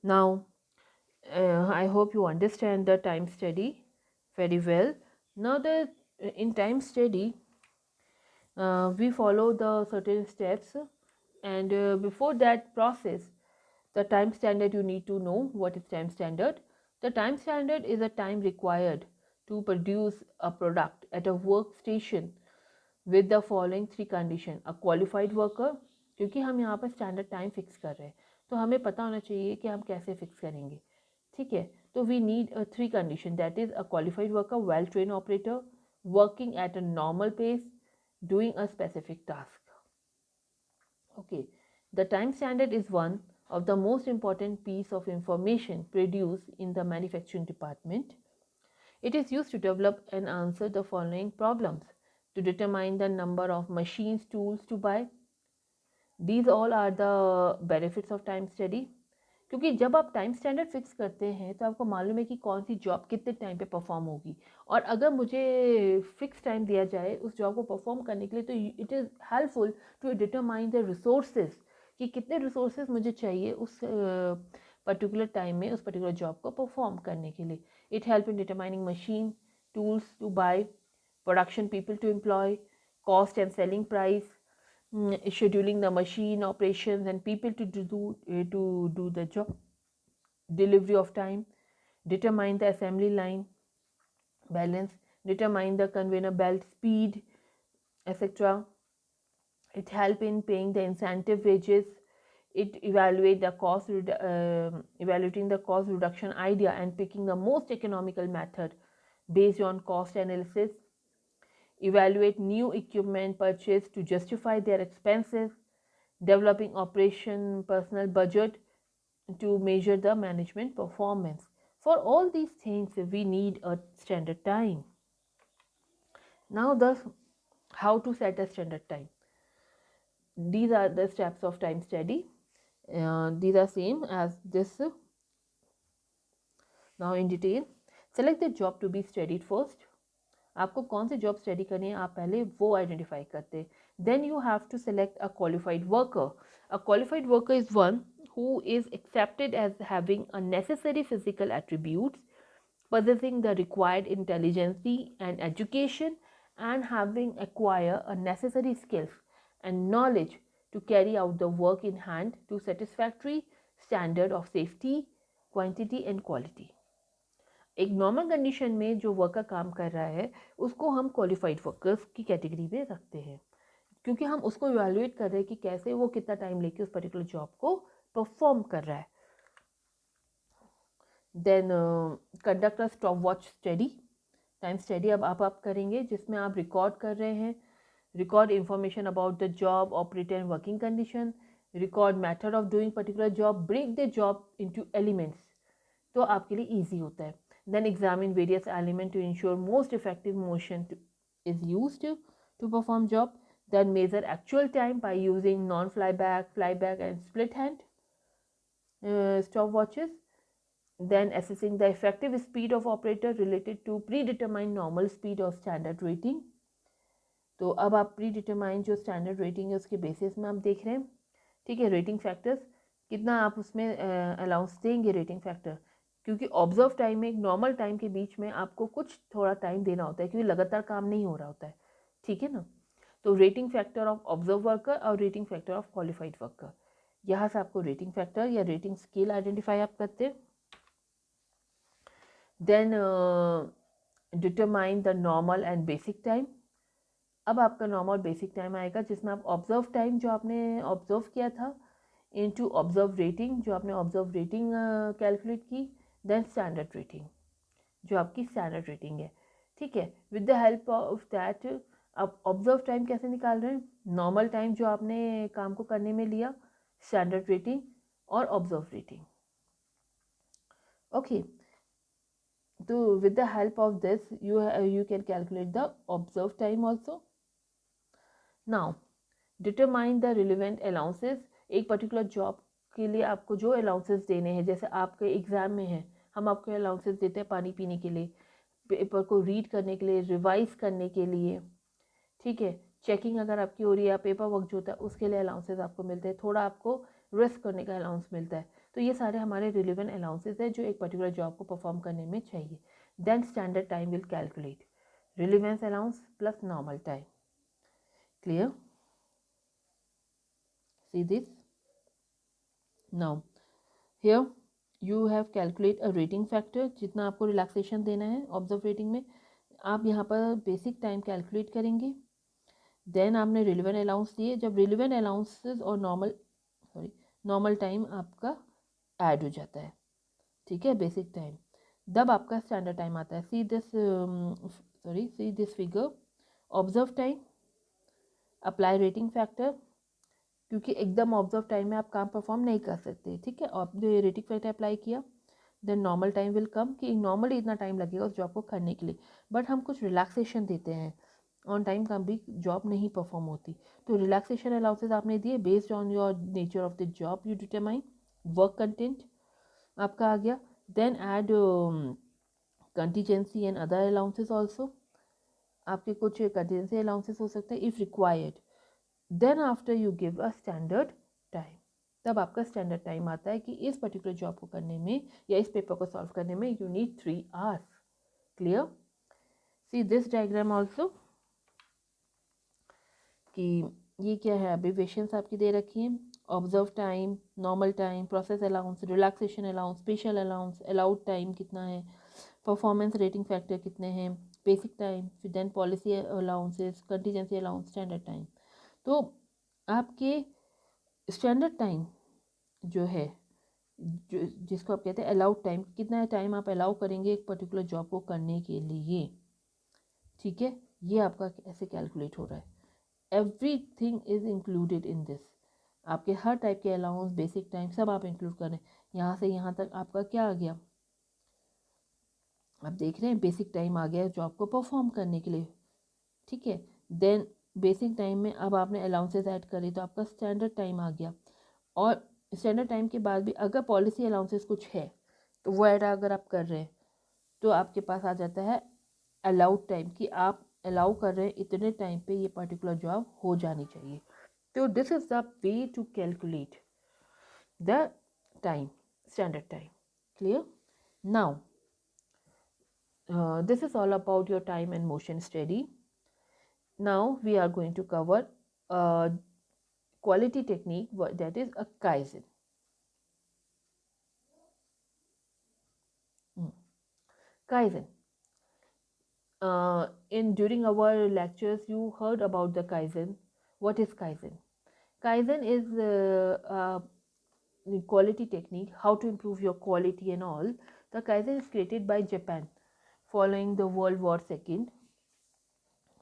Now, I hope you understand the time study very well. Now, in time study, we follow the certain steps, and before that process, the time standard, you need to know what is time standard. The time standard is a time required to produce a product at a workstation with the following three condition: a qualified worker, क्योंकि हम यहाँ पर standard time fix कर रहे हैं तो हमें पता होना चाहिए कि हम कैसे फिक्स करेंगे, ठीक है। तो we need three condition, that is a qualified worker, well train operator, working at a normal pace, doing a specific task. Okay, the time standard is one of the most important piece of information produced in the manufacturing department. It is used to develop and answer the following problems: to determine the number of machines, tools to buy. These all are the benefits of time study. क्योंकि जब आप time standard fix करते हैं तो आपको मालूम है कि कौन सी जॉब कितने टाइम पे परफॉर्म होगी, और अगर मुझे फिक्स टाइम दिया जाए उस जॉब को परफॉर्म करने के लिए तो it is helpful to determine the resources कि कितने रिसोर्सेज मुझे चाहिए उस पर्टिकुलर टाइम में उस पर्टिकुलर जॉब को परफॉर्म करने के लिए. It help in determining machine, tools to buy, production people to employ, cost and selling price, scheduling the machine operations and people to do the job, delivery of time, determine the assembly line balance, determine the conveyor belt speed, etc. It help in paying the incentive wages. It evaluating the cost reduction idea and picking the most economical method based on cost analysis. Evaluate new equipment purchase to justify their expenses, developing operation personal budget to measure the management performance. For all these things, we need a standard time. Now, how to set a standard time. These are the steps of time study. These are same as this. Now, in detail, select the job to be studied first. आपको कौन से job study करनी है आप पहले वो identify करते हैं. Then you have to select a qualified worker. A qualified worker is one who is accepted as having a necessary physical attributes, possessing the required intelligence and education, and having acquired a necessary skills and knowledge to carry out the work in hand to satisfactory standard of safety, quantity and quality. एक normal condition में जो worker काम कर रहा है उसको हम qualified workers की कैटेगरी में रखते हैं, क्योंकि हम उसको इवैल्यूएट कर रहे हैं कि कैसे वो कितना टाइम लेके उस पर्टिकुलर जॉब को परफॉर्म कर रहा है. Then conduct a stop watch study. Time study अब आप करेंगे जिसमें आप रिकॉर्ड कर रहे हैं, record information about the job, operator and working condition, record method of doing particular job, break the job into elements, तो आपके लिए ईजी होता है. Then examine various elements to ensure most effective motion is used to perform job. Then measure actual time by using non-flyback, flyback and split hand stopwatches. Then assessing the effective speed of operator related to predetermined normal speed or standard rating. तो अब आप प्रीडिटरमाइन जो standard rating है उसके basis में आप देख रहे हैं, ठीक है. रेटिंग फैक्टर्स कितना आप उसमें अलाउंस देंगे रेटिंग फैक्टर, क्योंकि ऑब्जर्व टाइम में एक नॉर्मल टाइम के बीच में आपको कुछ थोड़ा टाइम देना होता है क्योंकि लगातार काम नहीं हो रहा होता है, ठीक है ना. तो rating factor of observe worker और rating factor of qualified worker, यहाँ से आपको रेटिंग फैक्टर या रेटिंग स्केल आइडेंटिफाई आप करते हैं. Then determine the normal and basic time. अब आपका नॉर्मल बेसिक टाइम आएगा जिसमें आप ऑब्जर्व टाइम जो आपने ऑब्जर्व किया था इनटू ऑब्जर्व रेटिंग जो आपने ऑब्जर्व रेटिंग कैलकुलेट की, देन स्टैंडर्ड रेटिंग जो आपकी स्टैंडर्ड रेटिंग है, ठीक है. With the help of that आप ऑब्जर्व टाइम कैसे निकाल रहे हैं, नॉर्मल टाइम जो आपने काम को करने में लिया, स्टैंडर्ड रेटिंग और ऑब्जर्व रेटिंग. ओके, तो with the help of this you can calculate the observed time also. Now determine the relevant allowances. एक पर्टिकुलर जॉब के लिए आपको जो अलाउंसेस देने हैं, जैसे आपके एग्ज़ाम में है हम आपको अलाउंसेस देते हैं पानी पीने के लिए, पेपर को रीड करने के लिए, रिवाइज करने के लिए, ठीक है. चेकिंग अगर आपकी हो रही है, पेपर वर्क जो होता है उसके लिए अलाउंसेस आपको मिलते हैं, थोड़ा आपको रिस्क करने का अलाउंस मिलता है. तो ये सारे हमारे रिलेवेंट अलाउंसेस है जो एक पर्टिकुलर जॉब को परफॉर्म करने में चाहिए. Then standard time will calculate relevance allowance plus normal time. Clear? See this? Now here you have calculate a rating factor. जितना आपको relaxation देना है ऑब्जर्व रेटिंग में, आप यहाँ पर बेसिक टाइम कैलकुलेट करेंगे. देन आपने रिलेवेंट अलाउंस दिए. जब रिलेवेंट अलाउंसेस और नॉर्मल टाइम आपका ऐड हो जाता है, ठीक है, बेसिक टाइम, तब आपका स्टैंडर्ड टाइम आता है. See this figure. Observe time, apply rating factor, क्योंकि एकदम ऑब्जर्व टाइम में आप काम परफॉर्म नहीं कर सकते, ठीक है. आपने रेटिंग फैक्टर अप्लाई किया, then normal time will come, कि नॉर्मली इतना टाइम लगेगा उस जॉब को करने के लिए, बट हम कुछ रिलैक्सेशन देते हैं, ऑन टाइम का भी जॉब नहीं परफॉर्म होती. तो रिलैक्सेशन अलाउंसेस आपने दिए. Based on your nature of the job you determine work content आपका आ गया. Then add contingency and other allowances also. आपके कुछ कंटीजेंसी अलाउंसेस हो सकते हैं if required. Then after you give a standard time, तब आपका स्टैंडर्ड टाइम आता है कि इस पर्टिकुलर जॉब को करने में या इस पेपर को सॉल्व करने में you need 3 hours. Clear? See this diagram also, कि ये क्या है, अब्रीविएशंस आपकी दे रखी हैं. Observe time, normal time, process allowance, relaxation allowance, special allowance, allowed time कितना है, परफॉर्मेंस रेटिंग फैक्टर कितने हैं, बेसिक टाइम, फिर then policy allowances, contingency allowance, standard time. तो आपके स्टैंडर्ड टाइम जो है, जो जिसको आप कहते हैं अलाउड टाइम, कितना टाइम आप अलाउ करेंगे एक पर्टिकुलर जॉब को करने के लिए, ठीक है, ये आपका ऐसे कैलकुलेट हो रहा है. Everything is included in this. आपके हर टाइप के अलाउंस, बेसिक टाइम, सब आप इंक्लूड करें. यहाँ से यहाँ तक आपका क्या आ गया, आप देख रहे हैं, बेसिक टाइम आ गया जॉब को परफॉर्म करने के लिए, ठीक है. देन बेसिक टाइम में अब आपने अलाउंसेस ऐड करे तो आपका स्टैंडर्ड टाइम आ गया. और स्टैंडर्ड टाइम के बाद भी अगर पॉलिसी अलाउंसेस कुछ है तो वो ऐड अगर आप कर रहे हैं तो आपके पास आ जाता है अलाउड टाइम, कि आप अलाउ कर रहे हैं इतने टाइम पे ये पर्टिकुलर जॉब हो जानी चाहिए. तो this is the way to calculate the time, standard time. Clear? Now this is all about your time and motion study. Now we are going to cover a quality technique, that is a Kaizen. Kaizen. During our lectures, you heard about the Kaizen. What is Kaizen? Kaizen is quality technique, how to improve your quality and all. The Kaizen is created by Japan following the World War II.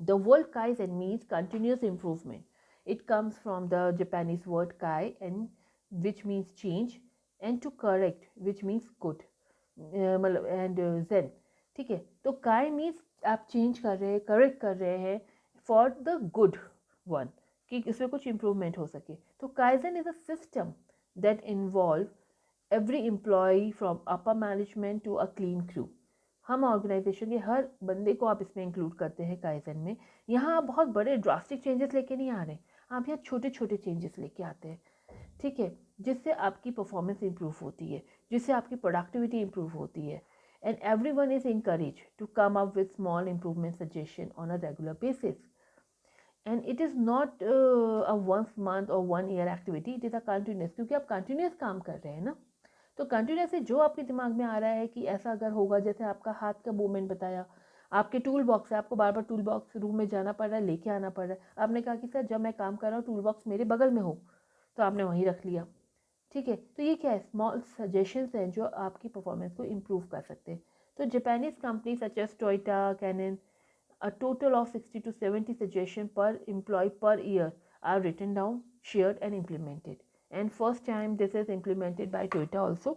The word Kaizen means continuous improvement. It comes from the Japanese word kai, and which means change, and to correct, which means good, and zen. ठीक है, तो kai means आप change कर रहे हैं, correct कर रहे हैं for the good one, कि इसमें कुछ improvement हो सके. तो Kaizen is a system that involve every employee from upper management to a clean crew. हम ऑर्गेनाइजेशन के हर बंदे को आप इसमें इंक्लूड करते हैं काइजन में. यहाँ आप बहुत बड़े ड्रास्टिक चेंजेस लेके नहीं आ रहे, आप यहाँ छोटे छोटे चेंजेस लेके आते हैं, ठीक है, जिससे आपकी परफॉर्मेंस इंप्रूव होती है, जिससे आपकी प्रोडक्टिविटी इंप्रूव होती है. And every one is encourage to come up with small improvement suggestion on a regular basis. And it is not a once month और 1 year activity, it is a continuous, क्योंकि आप continuous काम कर रहे हैं ना. तो कंटिन्यूसली जो आपके दिमाग में आ रहा है कि ऐसा अगर होगा, जैसे आपका हाथ का मूवमेंट बताया, आपके टूल बॉक्स है, आपको बार बार टूल बॉक्स रूम में जाना पड़ रहा है, लेके आना पड़ रहा है. आपने कहा कि सर जब मैं काम कर रहा हूँ टूल बॉक्स मेरे बगल में हो, तो आपने वहीं रख लिया, ठीक है. तो ये क्या है, स्मॉल सजेशंस हैं जो आपकी परफॉर्मेंस को इम्प्रूव कर सकते हैं. तो Japanese company such as Toyota, Canon, a total of 60 to 70 suggestions per employee per year are written down, shared and implemented. And first time this is implemented by Toyota also.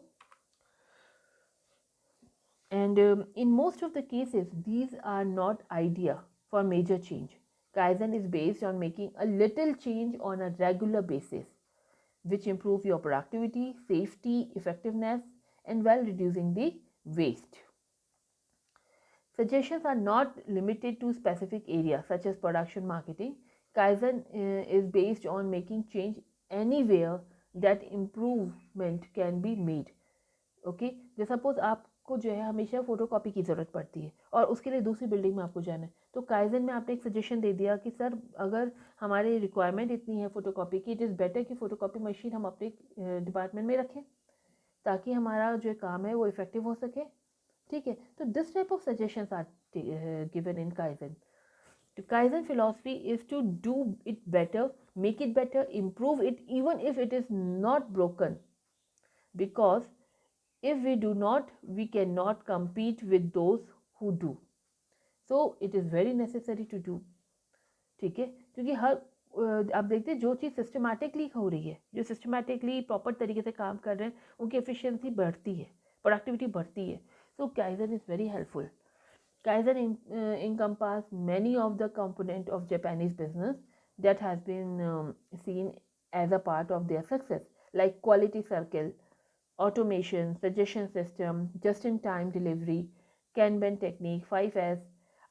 And in most of the cases, these are not idea for major change. Kaizen is based on making a little change on a regular basis, which improve your productivity, safety, effectiveness, and while reducing the waste. Suggestions are not limited to specific areas such as production marketing. Kaizen is based on making change anywhere that improvement can be made. Okay, जो suppose आपको जो है हमेशा photocopy की ज़रूरत पड़ती है और उसके लिए दूसरी बिल्डिंग में आपको जाना है, तो काइजन में आपने एक सजेशन दे दिया कि सर अगर हमारी रिक्वायरमेंट इतनी है फोटोकॉपी की, इट इज़ बेटर कि फोटोकॉपी मशीन हम अपने डिपार्टमेंट में रखें ताकि हमारा जो काम है वो इफेक्टिव हो सके। ठीक है, तो this type of suggestions are given in kaizen. The Kaizen philosophy is to do it better, make it better, improve it, even if it is not broken. Because if we do not, we cannot compete with those who do. So it is very necessary to do. ठीक है, क्योंकि हर आप देखते हैं जो चीज़ systematically हो रही है, जो सिस्टमैटिकली प्रॉपर तरीके से काम कर रहे हैं, उनकी एफिशिएंसी बढ़ती है, प्रोडक्टिविटी बढ़ती है. So kaizen is very helpful. Kaizen encompass many of the components of Japanese business that has been seen as a part of their success, like quality circle, automation, suggestion system, just-in-time delivery, Kanban technique, 5S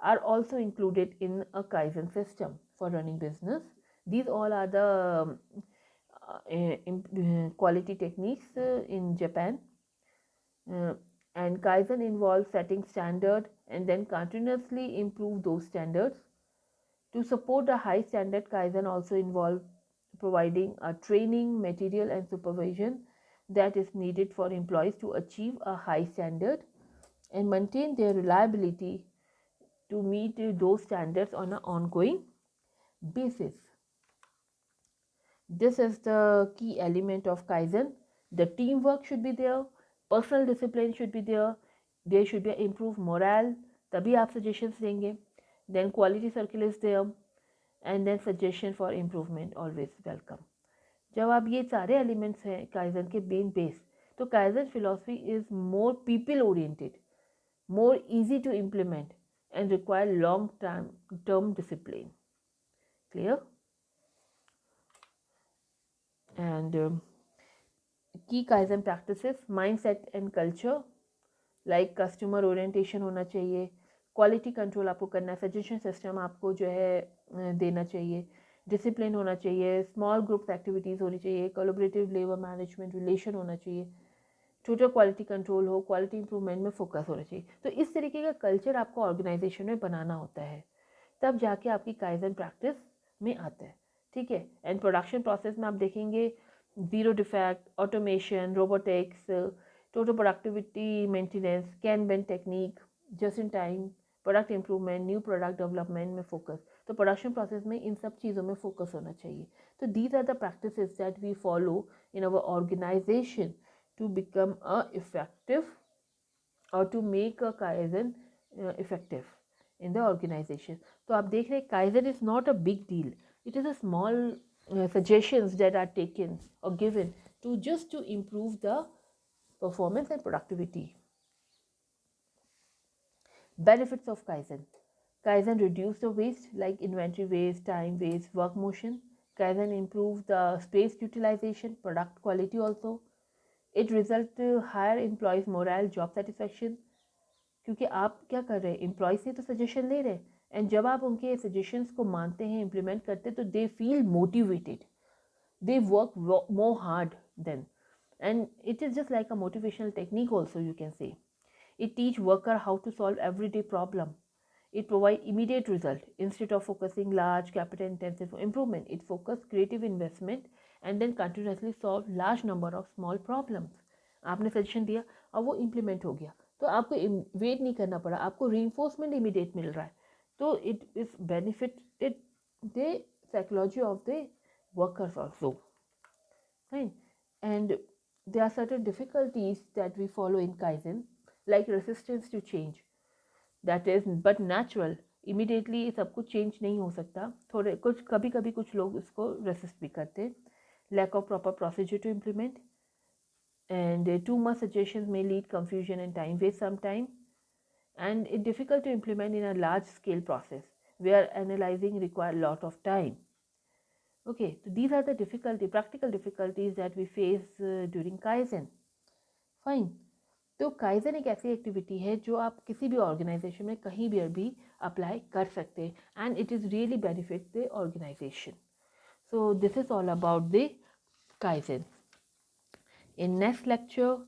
are also included in a Kaizen system for running business. These all are the quality techniques in Japan. Uh, and Kaizen involves setting standard and then continuously improve those standards. To support a high standard, Kaizen also involves providing a training, material and supervision that is needed for employees to achieve a high standard and maintain their reliability to meet those standards on an ongoing basis. This is the key element of Kaizen. The teamwork should be there, personal discipline should be there should be improved morale, तभी आप suggestions देंगे. Then quality circle is there and then suggestion for improvement always welcome. जब आप ये सारे elements हैं Kaizen के main base, तो Kaizen philosophy is more people oriented, more easy to implement and require long term discipline. Clear? And key Kaizen practices, mindset and culture, like customer orientation होना चाहिए, quality control आपको करना है, suggestion system आपको जो है देना चाहिए, डिसिप्लिन होना चाहिए, स्मॉल ग्रुप्स एक्टिविटीज़ होनी चाहिए, कोलैबोरेटिव लेबर मैनेजमेंट रिलेशन होना चाहिए, टोटल क्वालिटी कंट्रोल हो, क्वालिटी इंप्रूवमेंट में फोकस होना चाहिए. तो इस तरीके का कल्चर आपको ऑर्गेनाइजेशन में बनाना होता है, तब जाके आपकी काइजन प्रैक्टिस में आता है. ठीक है, एंड प्रोडक्शन प्रोसेस में आप देखेंगे zero defect, automation, robotics, total productivity maintenance, kanban technique, just in time, product improvement, new product development में फोकस. तो प्रोडक्शन प्रोसेस में इन सब चीज़ों में फोकस होना चाहिए. तो these are the practices that we follow in our organisation to become effective or to make a Kaizen effective in the organization. तो आप देख रहे हैं Kaizen is not a big deal. It is a small suggestions that are taken or given to just to improve the performance and productivity. Benefits of Kaizen. Kaizen reduce the waste like inventory waste, time waste, work motion. Kaizen improve the space utilization, product quality also. It result higher employees morale, job satisfaction, क्योंकि आप क्या कर रहे हैं, employ से तो suggestion ले रहे हैं एंड जब आप उनके सजेशंस को मानते हैं, इम्प्लीमेंट करते हैं, तो they feel motivated, they work more hard than, and it is just like a motivational technique also you can say. It teach worker how to solve everyday problem. It provides immediate result instead of focusing large capital intensive improvement. It focus creative investment and then continuously solve large number of small problems. आपने suggestion दिया और वो implement हो गया, तो आपको wait नहीं करना पड़ा, आपको रीइंफोर्समेंट इमीडिएट मिल रहा है. तो it is benefited the psychology of the workers also. Fine. And there are certain difficulties that we follow in Kaizen, like resistance to change. That is but natural. Immediately सब कुछ change नहीं हो सकता, थोड़े कुछ कभी कभी कुछ लोग इसको रेसिस्ट भी करते. Lack of proper procedure to implement and too much suggestions may lead confusion and time waste sometime, and it's difficult to implement in a large scale process where analyzing require a lot of time. Okay, so these are the practical difficulties that we face during Kaizen. Fine. तो kaizen एक ऐसी activity है जो आप किसी भी organisation में कहीं भी अभी अप्लाई कर सकते हैं and it is really benefit the organisation. So this is all about the kaizen. In next lecture,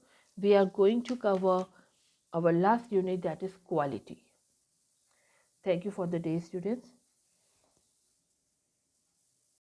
we are going to cover our last unit, that is quality. Thank you for the day, students.